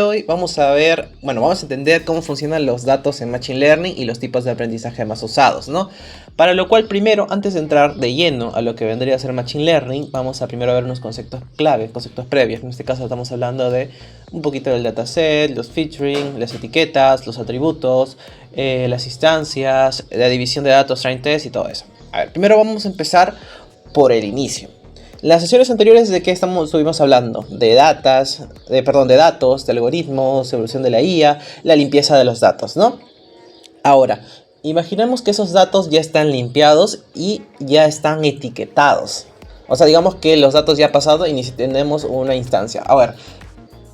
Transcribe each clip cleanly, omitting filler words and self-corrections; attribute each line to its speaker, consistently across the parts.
Speaker 1: Hoy vamos a ver, bueno, vamos a entender cómo funcionan los datos en Machine Learning y los tipos de aprendizaje más usados, ¿no? Para lo cual, primero, antes de entrar de lleno a lo que vendría a ser Machine Learning, vamos a primero ver unos conceptos clave, conceptos previos. En este caso estamos hablando de un poquito del dataset, los featuring, las etiquetas, los atributos, las instancias, la división de datos, train test y todo eso. A ver, primero vamos a empezar por el inicio. Las sesiones anteriores de qué estuvimos hablando, de datos, de algoritmos, evolución de la IA, la limpieza de los datos, ¿no? Ahora, imaginemos que esos datos ya están limpiados y ya están etiquetados. O sea, digamos que los datos ya han pasado y ni si tenemos una instancia. A ver,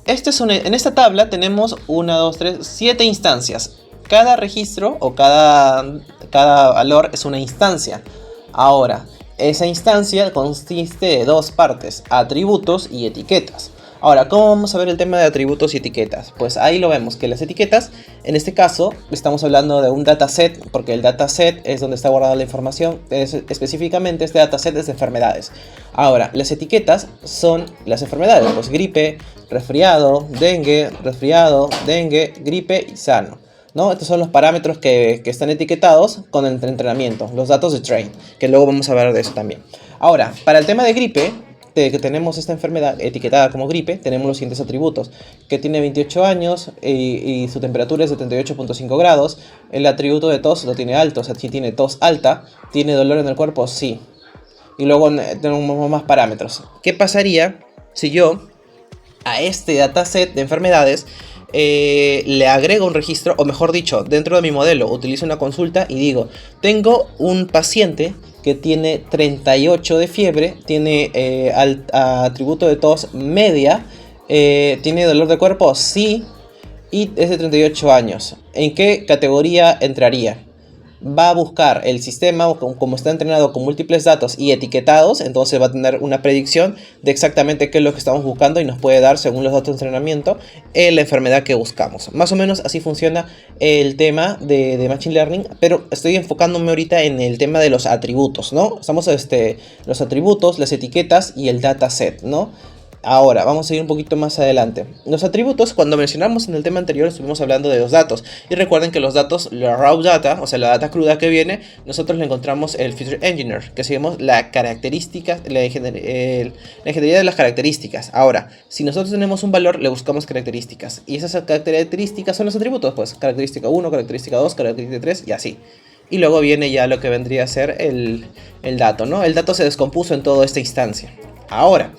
Speaker 1: en esta tabla tenemos 1, 2, 3, 7 instancias. Cada registro o cada valor es una instancia. Ahora, esa instancia consiste de dos partes, atributos y etiquetas. Ahora, ¿cómo vamos a ver el tema de atributos y etiquetas? Pues ahí lo vemos, que las etiquetas, en este caso, estamos hablando de un dataset, porque el dataset es donde está guardada la información, específicamente este dataset es de enfermedades. Ahora, las etiquetas son las enfermedades, pues gripe, resfriado, dengue, gripe y sano, ¿no? Estos son los parámetros que están etiquetados con el entrenamiento, los datos de train, que luego vamos a ver de eso también. Ahora, para el tema de gripe, que tenemos esta enfermedad etiquetada como gripe, tenemos los siguientes atributos, que tiene 28 años y su temperatura es 78.5 grados, el atributo de tos lo tiene alto, o sea, si tiene tos alta, tiene dolor en el cuerpo, sí. Y luego tenemos más parámetros. ¿Qué pasaría si yo a este dataset de enfermedades le agrego un registro, o mejor dicho, dentro de mi modelo utilizo una consulta y digo, tengo un paciente que tiene 38 de fiebre, tiene atributo de tos media, tiene dolor de cuerpo, sí, y es de 38 años. ¿En qué categoría entraría? Va a buscar el sistema, como está entrenado con múltiples datos y etiquetados, entonces va a tener una predicción de exactamente qué es lo que estamos buscando y nos puede dar, según los datos de entrenamiento, la enfermedad que buscamos. Más o menos así funciona el tema de Machine Learning, pero estoy enfocándome ahorita en el tema de los atributos, ¿no? Estamos los atributos, las etiquetas y el dataset, ¿no? Ahora, vamos a ir un poquito más adelante. Los atributos, cuando mencionamos en el tema anterior, estuvimos hablando de los datos. Y recuerden que los datos, la raw data, o sea, la data cruda que viene, nosotros le encontramos el Feature Engineer, que seguimos la característica, la ingeniería de las características. Ahora, si nosotros tenemos un valor, le buscamos características. Y esas características son los atributos, pues, característica 1, característica 2, característica 3 y así. Y luego viene ya lo que vendría a ser el dato, ¿no? El dato se descompuso en toda esta instancia. Ahora,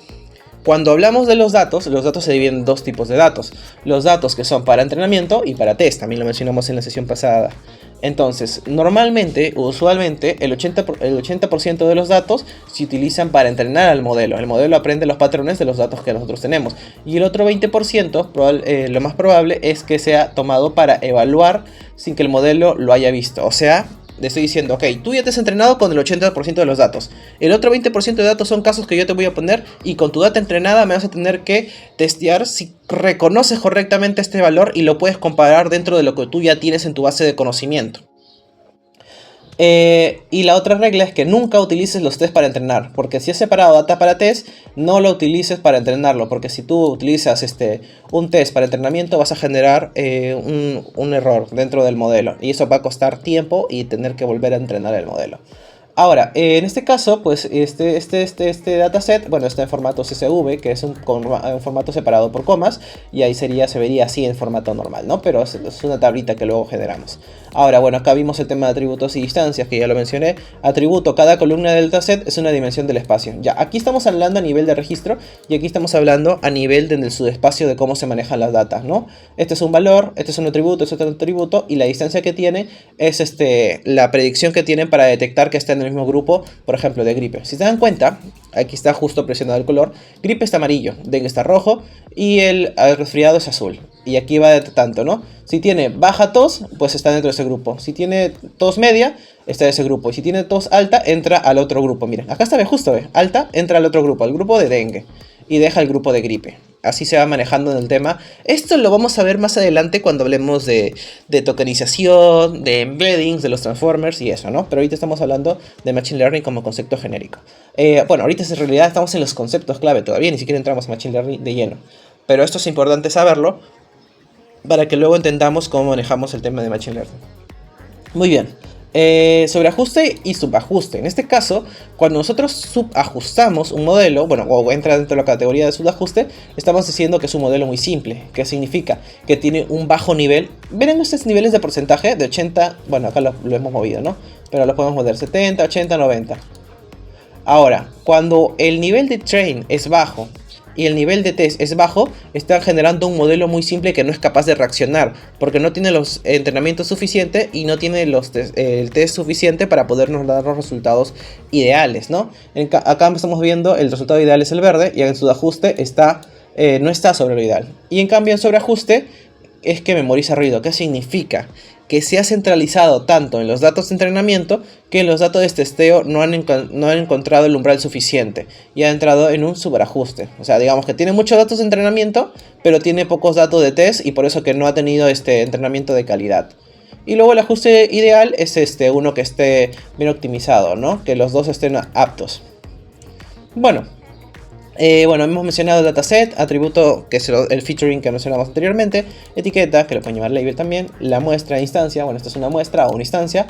Speaker 1: cuando hablamos de los datos se dividen en dos tipos de datos. Los datos que son para entrenamiento y para test, también lo mencionamos en la sesión pasada. Entonces, normalmente, usualmente, el 80% de los datos se utilizan para entrenar al modelo. El modelo aprende los patrones de los datos que nosotros tenemos. Y el otro 20%, lo más probable, es que sea tomado para evaluar sin que el modelo lo haya visto. O sea, le estoy diciendo, ok, tú ya te has entrenado con el 80% de los datos. El otro 20% de datos son casos que yo te voy a poner y con tu data entrenada me vas a tener que testear si reconoces correctamente este valor y lo puedes comparar dentro de lo que tú ya tienes en tu base de conocimiento. Y la otra regla es que nunca utilices los tests para entrenar, porque si has separado data para test, no lo utilices para entrenarlo, porque si tú utilizas un test para entrenamiento vas a generar un error dentro del modelo y eso va a costar tiempo y tener que volver a entrenar el modelo. Ahora, en este caso, pues este dataset, bueno, está en formato CSV, que es un formato separado por comas, y ahí se vería así en formato normal, ¿no? Pero es una tablita que luego generamos. Ahora, bueno, acá vimos el tema de atributos y distancias, que ya lo mencioné. Atributo, cada columna del dataset es una dimensión del espacio. Ya, aquí estamos hablando a nivel de registro, y aquí estamos hablando a nivel de su espacio de cómo se manejan las datas, ¿no? Este es un valor, este es un atributo, este es otro atributo, y la distancia que tiene es la predicción que tienen para detectar que está en el mismo grupo, por ejemplo, de gripe. Si se dan cuenta, aquí está justo presionado el color, gripe está amarillo, dengue está rojo y el resfriado es azul. Y aquí va de tanto, ¿no? Si tiene baja tos, pues está dentro de ese grupo. Si tiene tos media, está en ese grupo. Y si tiene tos alta, entra al otro grupo. Miren, acá está, ve, justo, ve, alta, entra al otro grupo, al grupo de dengue. Y deja el grupo de gripe. Así se va manejando en el tema. Esto lo vamos a ver más adelante cuando hablemos de tokenización, de embeddings, de los transformers y eso, ¿no? Pero ahorita estamos hablando de Machine Learning como concepto genérico. Bueno, ahorita en realidad estamos en los conceptos clave todavía, ni siquiera entramos a Machine Learning de lleno. Pero esto es importante saberlo para que luego entendamos cómo manejamos el tema de Machine Learning. Muy bien. Sobreajuste y subajuste. En este caso, cuando nosotros subajustamos un modelo, bueno, o entra dentro de la categoría de subajuste, estamos diciendo que es un modelo muy simple. ¿Qué significa? Que tiene un bajo nivel. Verán estos niveles de porcentaje de 80, bueno, acá lo hemos movido, ¿no? Pero lo podemos mover 70, 80, 90. Ahora, cuando el nivel de train es bajo y el nivel de test es bajo, están generando un modelo muy simple que no es capaz de reaccionar, porque no tiene los entrenamientos suficientes y no tiene el test suficiente para podernos dar los resultados ideales, ¿no? Acá estamos viendo el resultado ideal es el verde y en su ajuste no está sobre lo ideal. Y en cambio en sobreajuste es que memoriza ruido. ¿Qué significa? Que se ha centralizado tanto en los datos de entrenamiento que en los datos de testeo no han encontrado el umbral suficiente y ha entrado en un superajuste. O sea, digamos que tiene muchos datos de entrenamiento, pero tiene pocos datos de test y por eso que no ha tenido este entrenamiento de calidad. Y luego el ajuste ideal es uno que esté bien optimizado, ¿no? Que los dos estén aptos. Bueno, hemos mencionado dataset, atributo, que es el featuring que mencionamos anteriormente, etiqueta, que lo pueden llamar label también, la muestra, instancia, bueno, esta es una muestra o una instancia,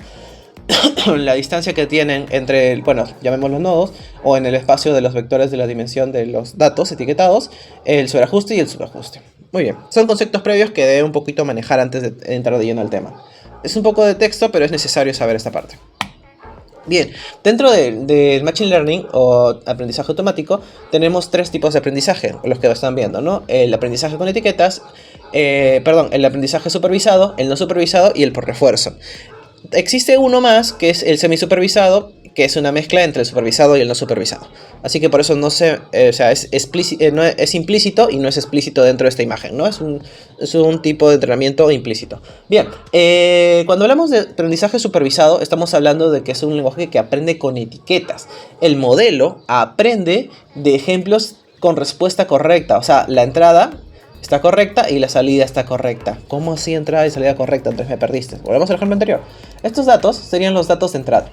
Speaker 1: la distancia que tienen entre, llamemos los nodos, o en el espacio de los vectores de la dimensión de los datos etiquetados, el sobreajuste y el subajuste. Muy bien, son conceptos previos que debe un poquito manejar antes de entrar de lleno al tema. Es un poco de texto, pero es necesario saber esta parte. Bien, dentro del Machine Learning o aprendizaje automático tenemos tres tipos de aprendizaje, los que lo están viendo, ¿no? El aprendizaje con etiquetas, el aprendizaje supervisado, el no supervisado y el por refuerzo. Existe uno más que es el semisupervisado, que es una mezcla entre el supervisado y el no supervisado. Así que por eso no es implícito y no es explícito dentro de esta imagen, ¿no? Es un tipo de entrenamiento implícito. Bien, cuando hablamos de aprendizaje supervisado, estamos hablando de que es un lenguaje que aprende con etiquetas. El modelo aprende de ejemplos con respuesta correcta, o sea, la entrada está correcta y la salida está correcta. ¿Cómo así entrada y salida correcta? Entonces me perdiste. Volvemos al ejemplo anterior. Estos datos serían los datos de entrada.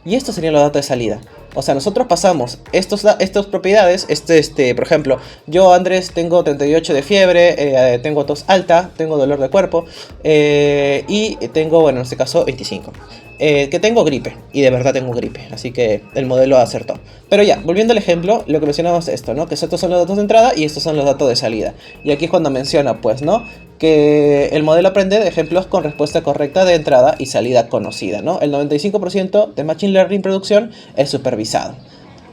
Speaker 1: Y estos serían los datos de salida. O sea, nosotros pasamos estas propiedades. Por ejemplo, yo, Andrés, tengo 38 de fiebre, tengo tos alta, tengo dolor de cuerpo y tengo, en este caso, 25. Que tengo gripe, y de verdad tengo gripe, así que el modelo acertó. Pero ya, volviendo al ejemplo, lo que mencionamos es esto, ¿no? Que estos son los datos de entrada y estos son los datos de salida. Y aquí es cuando menciona, pues, ¿no? Que el modelo aprende de ejemplos con respuesta correcta de entrada y salida conocida, ¿no? El 95% de Machine Learning producción es supervisado.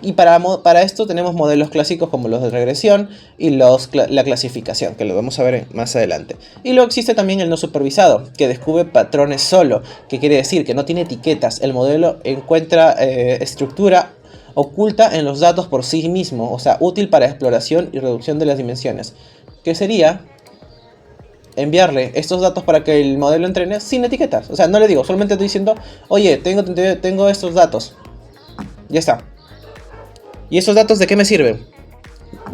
Speaker 1: Y para esto tenemos modelos clásicos como los de regresión y la clasificación, que lo vamos a ver más adelante. Y luego existe también el no supervisado, que descubre patrones solo, que quiere decir que no tiene etiquetas. El modelo encuentra estructura oculta en los datos por sí mismo, o sea, útil para exploración y reducción de las dimensiones. Que sería enviarle estos datos para que el modelo entrene sin etiquetas. O sea, no le digo, solamente estoy diciendo, oye, tengo estos datos. Ya está. ¿Y esos datos de qué me sirven?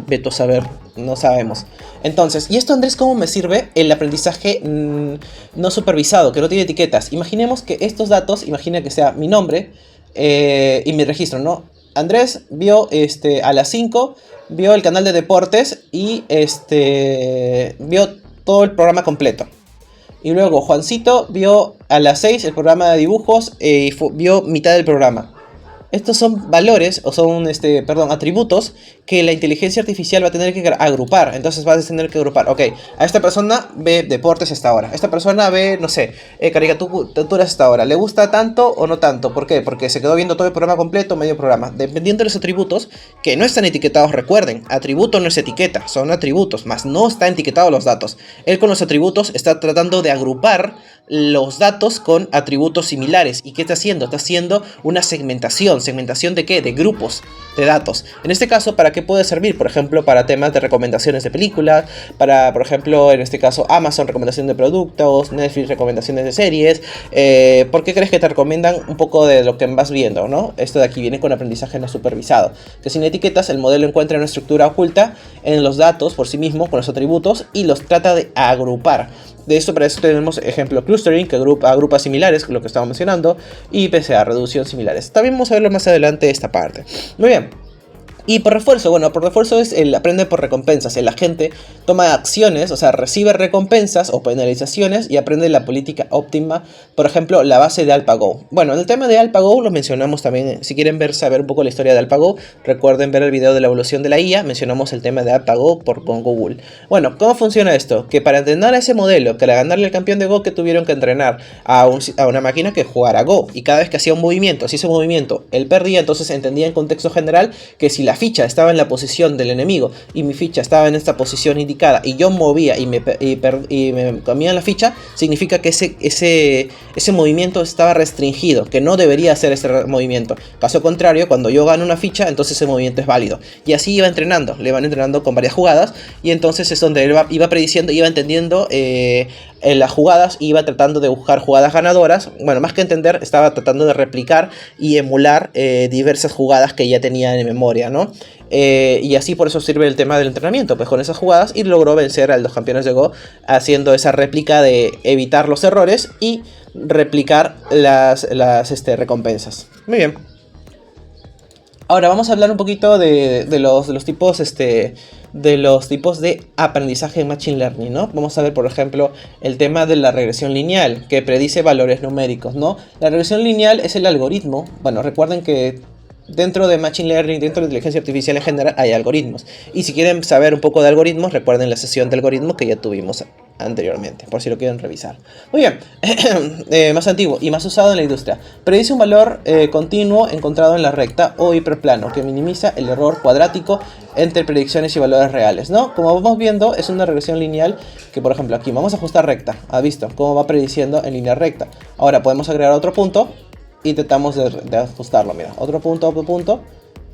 Speaker 1: Veto a saber, no sabemos. Entonces, ¿y esto, Andrés, cómo me sirve el aprendizaje no supervisado, que no tiene etiquetas? Imaginemos que estos datos, imagina que sea mi nombre y mi registro, ¿no? Andrés vio a las 5, vio el canal de deportes y vio todo el programa completo. Y luego Juancito vio a las 6 el programa de dibujos y vio mitad del programa. Estos son valores, o son, atributos que la inteligencia artificial va a tener que agrupar. Entonces vas a tener que agrupar, ok, a esta persona ve deportes hasta ahora. Esta persona ve, no sé, caricaturas hasta ahora. ¿Le gusta tanto o no tanto? ¿Por qué? Porque se quedó viendo todo el programa completo, medio programa. Dependiendo de los atributos, que no están etiquetados, recuerden, atributo no es etiqueta, son atributos, más no están etiquetados los datos. Él con los atributos está tratando de agrupar los datos con atributos similares. ¿Y qué está haciendo? Está haciendo una segmentación. ¿Segmentación de qué? De grupos de datos. En este caso, ¿para qué puede servir? Por ejemplo, para temas de recomendaciones de películas, para, por ejemplo, en este caso, Amazon, recomendación de productos, Netflix, recomendaciones de series. ¿Por qué crees que te recomiendan un poco de lo que vas viendo, ¿no? Esto de aquí viene con aprendizaje no supervisado. Que sin etiquetas, el modelo encuentra una estructura oculta en los datos por sí mismo, con los atributos, y los trata de agrupar. Para eso tenemos ejemplo clustering, que agrupa similares, lo que estamos mencionando, y PCA, reducción similares. También vamos a verlo más adelante esta parte. Muy bien. Y por refuerzo, bueno, por refuerzo es el aprende por recompensas. El agente toma acciones, o sea, recibe recompensas o penalizaciones y aprende la política óptima. Por ejemplo, la base de AlphaGo. Bueno, en el tema de AlphaGo lo mencionamos también. Si quieren saber un poco la historia de AlphaGo, recuerden ver el video de la evolución de la IA. Mencionamos el tema de AlphaGo con Google. Bueno, ¿cómo funciona esto? Que para entrenar a ese modelo, que para ganarle al campeón de Go, que tuvieron que entrenar a una máquina que jugara Go. Y cada vez que hacía un movimiento, si ese movimiento él perdía, entonces entendía en contexto general que si la ficha estaba en la posición del enemigo y mi ficha estaba en esta posición indicada y yo movía y me comían la ficha, significa que ese movimiento estaba restringido, que no debería hacer ese movimiento. Caso contrario, cuando yo gano una ficha, entonces ese movimiento es válido. Y así iba entrenando, le van entrenando con varias jugadas y entonces es donde él iba prediciendo, iba entendiendo en las jugadas, iba tratando de buscar jugadas ganadoras. Bueno, más que entender, estaba tratando de replicar y emular diversas jugadas que ya tenía en memoria, ¿no? Y así por eso sirve el tema del entrenamiento, pues con esas jugadas, y logró vencer a los campeones de Go haciendo esa réplica de evitar los errores y replicar las recompensas. Muy bien. Ahora vamos a hablar un poquito de los tipos de aprendizaje en Machine Learning, ¿no? Vamos a ver, por ejemplo, el tema de la regresión lineal, que predice valores numéricos, ¿no? La regresión lineal es el algoritmo. Bueno, recuerden que dentro de Machine Learning, dentro de inteligencia artificial en general, hay algoritmos. Y si quieren saber un poco de algoritmos, recuerden la sesión de algoritmos que ya tuvimos anteriormente, por si lo quieren revisar. Muy bien, más antiguo y más usado en la industria. Predice un valor continuo encontrado en la recta o hiperplano, que minimiza el error cuadrático entre predicciones y valores reales, ¿no? Como vamos viendo, es una regresión lineal que, por ejemplo, aquí vamos a ajustar recta. ¿Ha visto cómo va prediciendo en línea recta? Ahora podemos agregar otro punto. Intentamos de ajustarlo, mira, otro punto.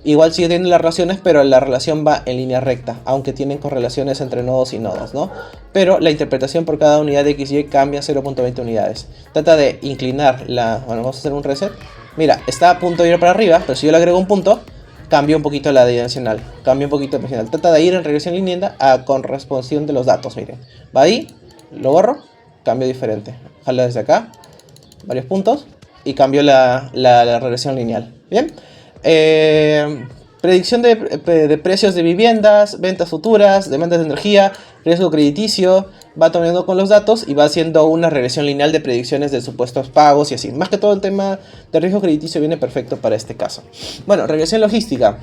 Speaker 1: Igual sigue teniendo las relaciones, pero la relación va en línea recta, aunque tienen correlaciones entre nodos y nodos, ¿no? Pero la interpretación por cada unidad de XY cambia 0.20 unidades. Trata de inclinar la... Bueno, vamos a hacer un reset. Mira, está a punto de ir para arriba, pero si yo le agrego un punto, cambia un poquito la dimensional. Cambia un poquito la dimensional. Trata de ir en regresión lineal a corresponsión de los datos, miren. Va ahí, lo borro, cambio diferente. Jalo desde acá, varios puntos. Y cambió la regresión lineal. Bien. Predicción de precios de viviendas, ventas futuras, demandas de energía, riesgo crediticio. Va tomando con los datos y va haciendo una regresión lineal de predicciones de supuestos pagos y así. Más que todo el tema de riesgo crediticio viene perfecto para este caso. Bueno, regresión logística.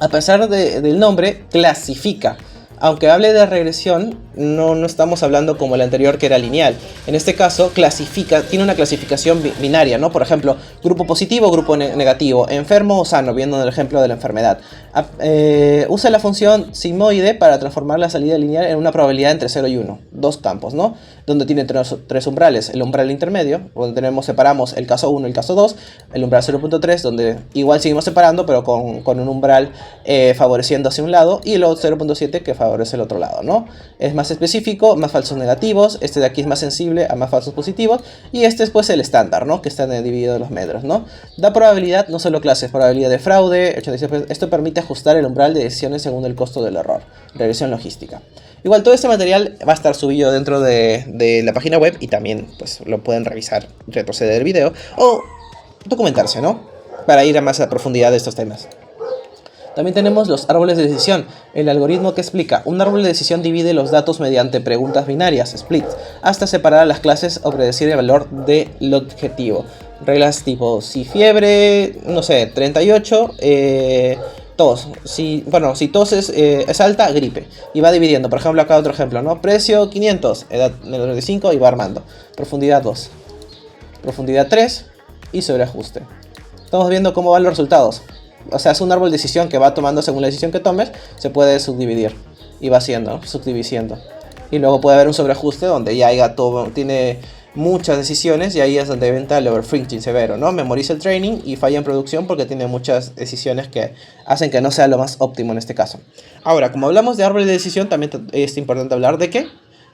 Speaker 1: A pesar del nombre, clasifica. Aunque hable de regresión, no estamos hablando como el anterior que era lineal. En este caso, tiene una clasificación binaria, ¿no? Por ejemplo, grupo positivo, grupo negativo, enfermo o sano, viendo el ejemplo de la enfermedad. Usa la función sigmoide para transformar la salida lineal en una probabilidad entre 0 y 1. Dos campos, ¿no? Donde tiene tres umbrales. El umbral intermedio, donde separamos el caso 1 y el caso 2. El umbral 0.3, donde igual seguimos separando, pero con un umbral favoreciendo hacia un lado. Y el 0.7 que favorece el otro lado, ¿no? Es más específico, más falsos negativos. Este de aquí es más sensible a más falsos positivos. Y este es pues el estándar, ¿no? Que está dividido en los metros, ¿no? Da probabilidad, no solo clases, probabilidad de fraude, 86%. Esto permite ajustar el umbral de decisiones según el costo del error. Regresión logística. Igual todo este material va a estar subido dentro de la página web y también pues lo pueden revisar, retroceder el video o documentarse, ¿no? Para ir a más a profundidad de estos temas. También tenemos los árboles de decisión, el algoritmo que explica. Un árbol de decisión divide los datos mediante preguntas binarias, splits, hasta separar las clases o predecir el valor del objetivo. Reglas tipo, si fiebre, no sé, 38, tos. Si tos es alta, gripe. Y va dividiendo. Por ejemplo, acá otro ejemplo, ¿no? Precio 500, edad menor de 5 y va armando. Profundidad 2. Profundidad 3 y sobreajuste. Estamos viendo cómo van los resultados. O sea, es un árbol de decisión que va tomando según la decisión que tomes, se puede subdividir. Y va haciendo, subdivisiendo. Y luego puede haber un sobreajuste donde ya haya todo, tiene muchas decisiones y ahí es donde entra el overthinking severo, ¿no? Memoriza el training y falla en producción porque tiene muchas decisiones que hacen que no sea lo más óptimo en este caso. Ahora, como hablamos de árboles de decisión, también es importante hablar de ¿qué?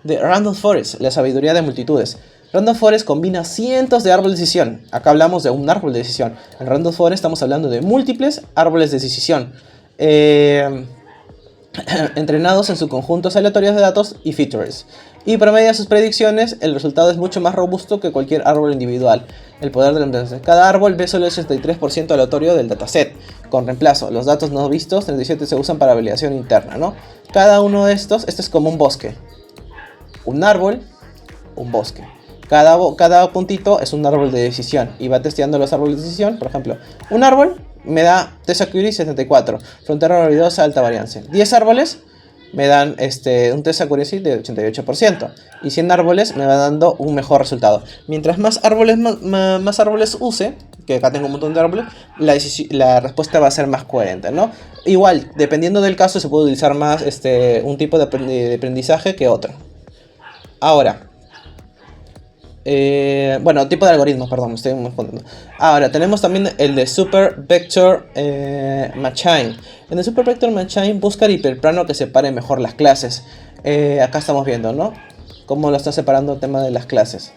Speaker 1: De Random Forest, la sabiduría de multitudes. Random Forest combina cientos de árboles de decisión. Acá hablamos de un árbol de decisión. En Random Forest estamos hablando de múltiples árboles de decisión. Entrenados en sus conjuntos aleatorios de datos y features. y promedia sus predicciones, el resultado es mucho más robusto que cualquier árbol individual. El poder del reemplazo. Cada árbol ve solo el 63% aleatorio del dataset. Con reemplazo, los datos no vistos, 37 se usan para validación interna, ¿no? Cada uno de estos, este es como un bosque. Un árbol, un bosque. Cada puntito es un árbol de decisión y va testeando los árboles de decisión. Por ejemplo, un árbol me da test accuracy 74, frontera novedosa, alta varianza. 10 árboles me dan un test accuracy de 88%. Y 100 árboles me va dando un mejor resultado. Mientras más árboles use, que acá tengo un montón de árboles, la respuesta va a ser más coherente, ¿no? Igual, dependiendo del caso, se puede utilizar más un tipo de aprendizaje que otro. Ahora, tipo de algoritmos, perdón, me estoy confundiendo. Ahora, tenemos también el de Super Vector Machine. En el Super Vector Machine busca el hiperplano que separe mejor las clases. Acá estamos viendo, ¿no? Cómo lo está separando el tema de las clases.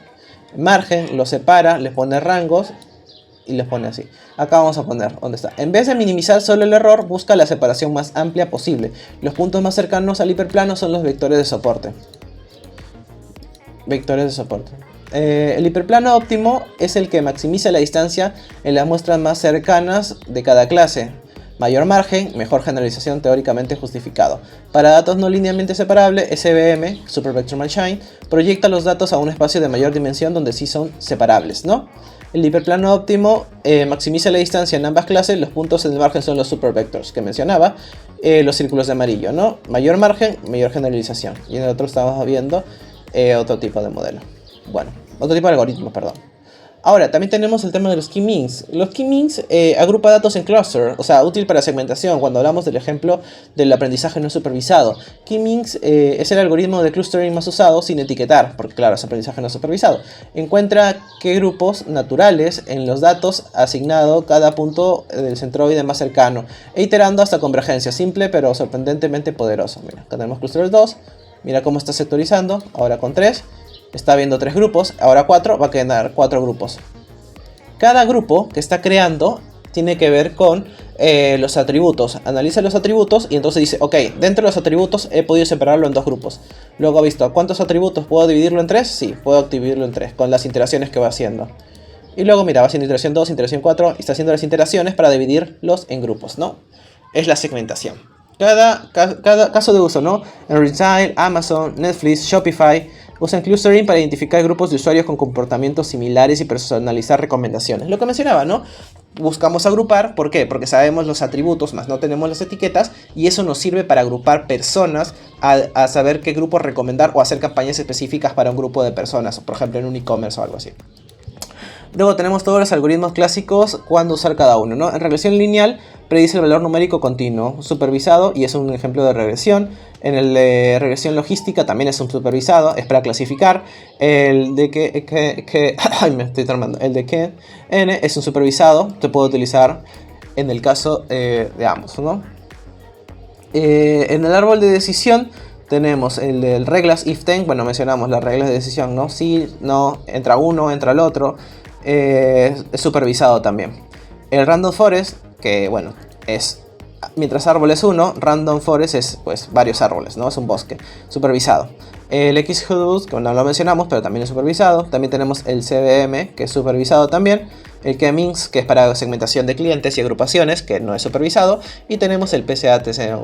Speaker 1: Margen, lo separa, le pone rangos y les pone así. Acá vamos a poner, ¿dónde está? En vez de minimizar solo el error, busca la separación más amplia posible. Los puntos más cercanos al hiperplano son los vectores de soporte. El hiperplano óptimo es el que maximiza la distancia en las muestras más cercanas de cada clase. Mayor margen, mejor generalización teóricamente justificado. Para datos no linealmente separables, SVM, Super Vector Machine, proyecta los datos a un espacio de mayor dimensión donde sí son separables, ¿no? El hiperplano óptimo maximiza la distancia en ambas clases. Los puntos en el margen son los supervectors que mencionaba, los círculos de amarillo, ¿no? Mayor margen, mayor generalización. Y en el otro estamos viendo otro tipo de modelo. Bueno, otro tipo de algoritmo, perdón. Ahora, también tenemos el tema de los k-means. Los k-means agrupa datos en cluster, o sea, útil para segmentación, cuando hablamos del ejemplo del aprendizaje no supervisado. K-means es el algoritmo de clustering más usado sin etiquetar, porque claro, es aprendizaje no supervisado. Encuentra qué grupos naturales en los datos asignado cada punto del centroide más cercano, e iterando hasta convergencia, simple pero sorprendentemente poderoso. Mira, acá tenemos cluster 2, mira cómo está sectorizando, ahora con 3. Está viendo 3 grupos, ahora 4, va a quedar 4 grupos. Cada grupo que está creando tiene que ver con los atributos. Analiza los atributos y entonces dice, ok, dentro de los atributos he podido separarlo en 2 grupos. Luego ha visto, ¿cuántos atributos puedo dividirlo en 3? Sí, puedo dividirlo en 3 con las iteraciones que va haciendo. Y luego mira, va haciendo iteración 2, iteración 4 y está haciendo las iteraciones para dividirlos en grupos, ¿no? Es la segmentación. Cada caso de uso, ¿no? En Retail, Amazon, Netflix, Shopify usan clustering para identificar grupos de usuarios con comportamientos similares y personalizar recomendaciones. Lo que mencionaba, ¿no? Buscamos agrupar, ¿por qué? Porque sabemos los atributos, más no tenemos las etiquetas, y eso nos sirve para agrupar personas, a saber qué grupos recomendar o hacer campañas específicas para un grupo de personas, por ejemplo en un e-commerce o algo así. Luego tenemos todos los algoritmos clásicos, cuándo usar cada uno, ¿no? En regresión lineal predice el valor numérico continuo, supervisado, y es un ejemplo de regresión. En el de regresión logística también es un supervisado, es para clasificar. El de ay, me estoy tramando. El de que n es un supervisado, se puede utilizar en el caso de ambos, ¿no? En el árbol de decisión tenemos el de reglas if-then, bueno, mencionamos las reglas de decisión, ¿no? Si, no, entra uno, entra el otro. Es supervisado también. El random forest, que bueno, es mientras árbol es uno, random forest es pues varios árboles, ¿no? Es un bosque supervisado. El Xhood, que no lo mencionamos, pero también es supervisado. También tenemos el CVM, que es supervisado también. El K-means, que es para segmentación de clientes y agrupaciones, que no es supervisado. Y tenemos el PCA-TC,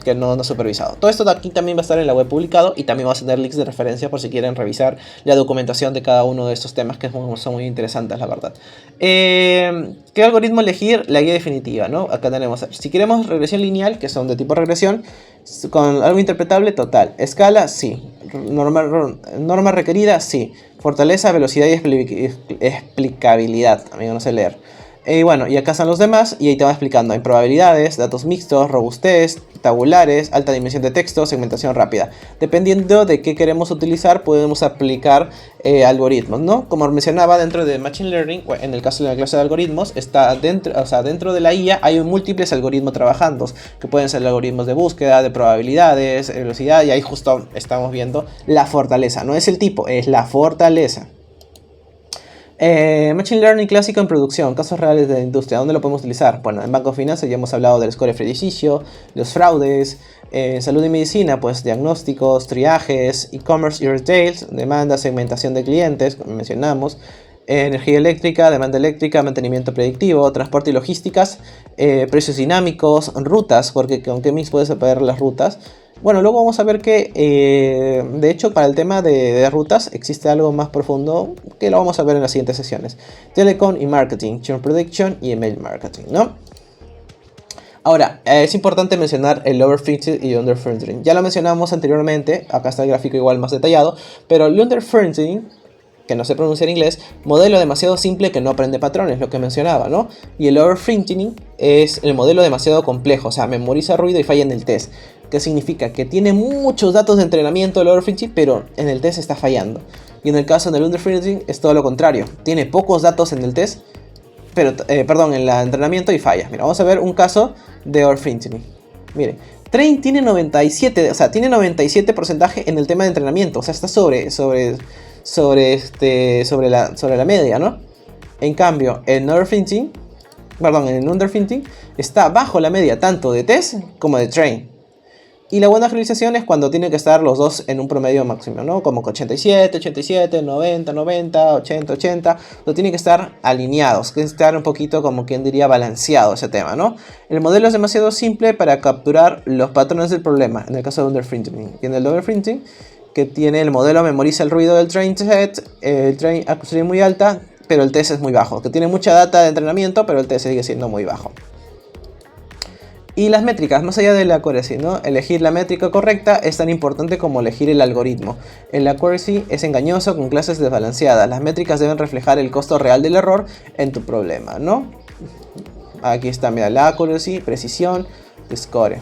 Speaker 1: que no es supervisado. Todo esto de aquí también va a estar en la web publicado. Y también vamos a tener links de referencia por si quieren revisar la documentación de cada uno de estos temas, que son muy interesantes, la verdad. ¿Qué algoritmo elegir? La guía definitiva, ¿no? Acá tenemos, si queremos regresión lineal, que son de tipo regresión, con algo interpretable, total. Escala, sí. Norma requerida, sí. Fortaleza, velocidad y explicabilidad. Amigo, no sé leer. Y bueno, y acá están los demás y ahí te va explicando. Hay probabilidades, datos mixtos, robustez, tabulares, alta dimensión de texto, segmentación rápida. Dependiendo de qué queremos utilizar, podemos aplicar algoritmos, ¿no? Como mencionaba, dentro de Machine Learning, en el caso de la clase de algoritmos, está dentro, o sea, dentro de la IA hay múltiples algoritmos trabajando, que pueden ser algoritmos de búsqueda, de probabilidades, velocidad, y ahí justo estamos viendo la fortaleza. No es el tipo, es la fortaleza. Machine Learning clásico en producción, casos reales de la industria, ¿dónde lo podemos utilizar? Bueno, en banco de finanzas ya hemos hablado del score crediticio, los fraudes, salud y medicina, pues diagnósticos, triajes, e-commerce y retail, demanda, segmentación de clientes, como mencionamos, energía eléctrica, demanda eléctrica, mantenimiento predictivo, transporte y logísticas, precios dinámicos, rutas, porque con Chemix puedes saber las rutas. Bueno, luego vamos a ver que, de hecho, para el tema de rutas existe algo más profundo que lo vamos a ver en las siguientes sesiones. Telecom y marketing, churn prediction y email marketing, ¿no? Ahora, es importante mencionar el overfitting y underfitting. Ya lo mencionamos anteriormente, acá está el gráfico igual más detallado, pero el underfitting, que no se pronuncia en inglés, modelo demasiado simple que no aprende patrones, lo que mencionaba, ¿no? Y el overfitting es el modelo demasiado complejo, o sea, memoriza ruido y falla en el test. ¿Qué significa? Que tiene muchos datos de entrenamiento el overfitting, pero en el test está fallando. Y en el caso del underfitting es todo lo contrario. Tiene pocos datos en el test, pero, perdón, en el entrenamiento y falla. Mira, vamos a ver un caso de overfitting. Mire, Train tiene 97, o sea, tiene 97% en el tema de entrenamiento. O sea, está sobre la media, ¿no? En cambio, en el underfitting está bajo la media tanto de test como de train. Y la buena generalización es cuando tienen que estar los dos en un promedio máximo, ¿no? Como que 87, 87, 90, 90, 80, 80. No tienen que estar alineados, que estar un poquito, como quien diría, balanceado ese tema, ¿no? El modelo es demasiado simple para capturar los patrones del problema, en el caso de underfitting. Y en el overfitting, que tiene el modelo memoriza el ruido del train set, el train accuracy muy alta, pero el test es muy bajo. Que tiene mucha data de entrenamiento, pero el test sigue siendo muy bajo. Y las métricas, más allá de la accuracy, ¿no? Elegir la métrica correcta es tan importante como elegir el algoritmo. El accuracy es engañoso con clases desbalanceadas. Las métricas deben reflejar el costo real del error en tu problema, ¿no? Aquí está, mira, la accuracy, precisión, score,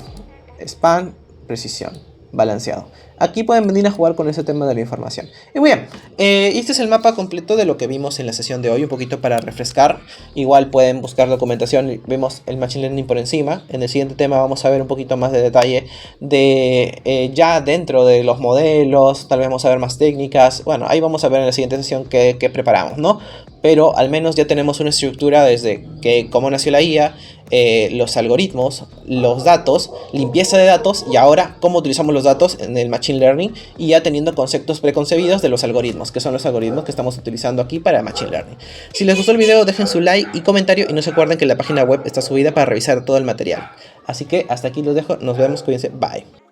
Speaker 1: span, precisión, balanceado. Aquí pueden venir a jugar con ese tema de la información. Y bien, este es el mapa completo de lo que vimos en la sesión de hoy, un poquito para refrescar. Igual pueden buscar documentación, vemos el Machine Learning por encima. En el siguiente tema vamos a ver un poquito más de detalle de ya dentro de los modelos, tal vez vamos a ver más técnicas. Bueno, ahí vamos a ver en la siguiente sesión qué preparamos, ¿no? Pero al menos ya tenemos una estructura desde que cómo nació la IA, los algoritmos, los datos, limpieza de datos y ahora cómo utilizamos los datos en el Machine Learning y ya teniendo conceptos preconcebidos de los algoritmos, que son los algoritmos que estamos utilizando aquí para Machine Learning. Si les gustó el video, dejen su like y comentario y no se acuerden que la página web está subida para revisar todo el material. Así que hasta aquí los dejo, nos vemos, cuídense, bye.